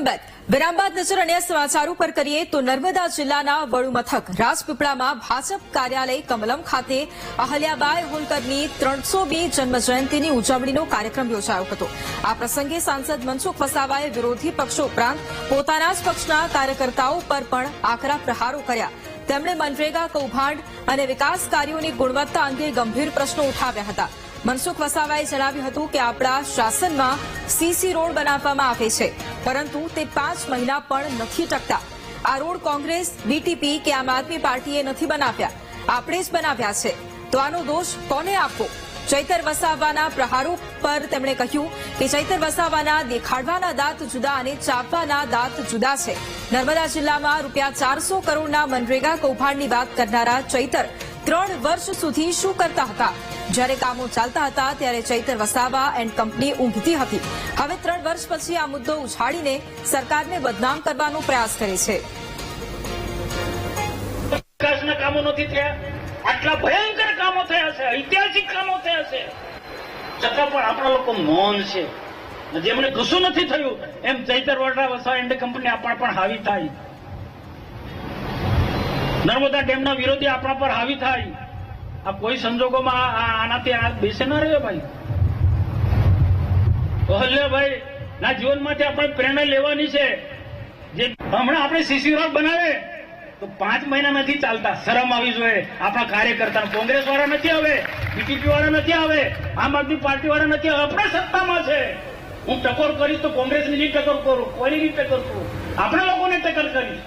Back વિરામ બાદ નજર અન્ય સમાચારો પર કરીએ તો નર્મદા જિલ્લાના વડુ મથક રાજપીપળામાં ભાજપ કાર્યાલય કમલમ ખાતે અહલ્યાબાઈ હોલકરની 302 જન્મજયંતિની ઉજવણીનો કાર્યક્રમ યોજાયો હતો। આ પ્રસંગે સાંસદ મનસુખ વસાવાએ વિરોધી પક્ષો ઉપરાંત પોતાના જ પક્ષના કાર્યકર્તાઓ પર પણ આકરા પ્રહારો કર્યા। તેમણે મનરેગા કૌભાંડ અને વિકાસ કાર્યોની ગુણવત્તા અંગે ગંભીર પ્રશ્નો ઉઠાવ્યા હતા। મનસુખ વસાવાએ જણાવ્યું હતું કે આપણા શાસનમાં સીસી રોડ બનાવવામાં આવે છે, પરંતુ તે 5 મહિના પણ નથી ટકતા। આ રોડ કોંગ્રેસ, બીટીપી કે આમ આદમી પાર્ટીએ નથી બનાવ્યા, આપણે જ બનાવ્યા છે, તો આનો દોષ કોને આપવો? ચૈતર વસાવાના પ્રહારો પર તેમણે કહ્યું કે ચૈતર વસાવાના દેખાડવાના દાંત જુદા અને ચાપવાના દાંત જુદા છે। નર્મદા જિલ્લામાં ₹400 કરોડના મનરેગા કૌભાંડની વાત કરનારા ચૈતર 3 વર્ષ સુધી શું કરતા હતા? જ્યારે કામો ચાલતા હતા ત્યારે ચૈતર વસાવા એન્ડ કંપની ઊંઘતી હતી। હવે 3 વર્ષ પછી આ મુદ્દો ઉછાળીને સરકારને બદનામ કરવાનો પ્રયાસ કરે છે। વિકાસના કામો નથી થયા, આટલા ભયંકર કામો થયા છે, ઐતિહાસિક કામો થયા છે, છતાં પણ આપણા લોકો મૌન છે। જેમને કશું નથી થયું એમ ચૈતર વસાવા એન્ડ કંપની આપણા પણ હાવી થાય, નર્મદા ડેમના વિરોધી આપણા પર હાવી થાય। આ કોઈ સંજોગોમાં આનાથી આ બેસે ના રહ્યો ભાઈ। અહલ્યાભાઈ ના જીવનમાંથી આપણે પ્રેરણા લેવાની છે। જે હમણાં આપણે સીસી રોડ બનાવે તો 5 મહિના નથી ચાલતા, શરમ આવી જોઈએ આપણા કાર્યકર્તા। કોંગ્રેસ વાળા નથી આવે, બીટીપી વાળા નથી આવે, આમ આદમી પાર્ટી વાળા નથી આવે, આપણે સત્તામાં છે। હું ટકોર કરીશ તો કોંગ્રેસની નહીં ટકોર કરું, કોઈની નહીં ટકોર કરું, આપણા લોકોને ટક્કર કરીશ।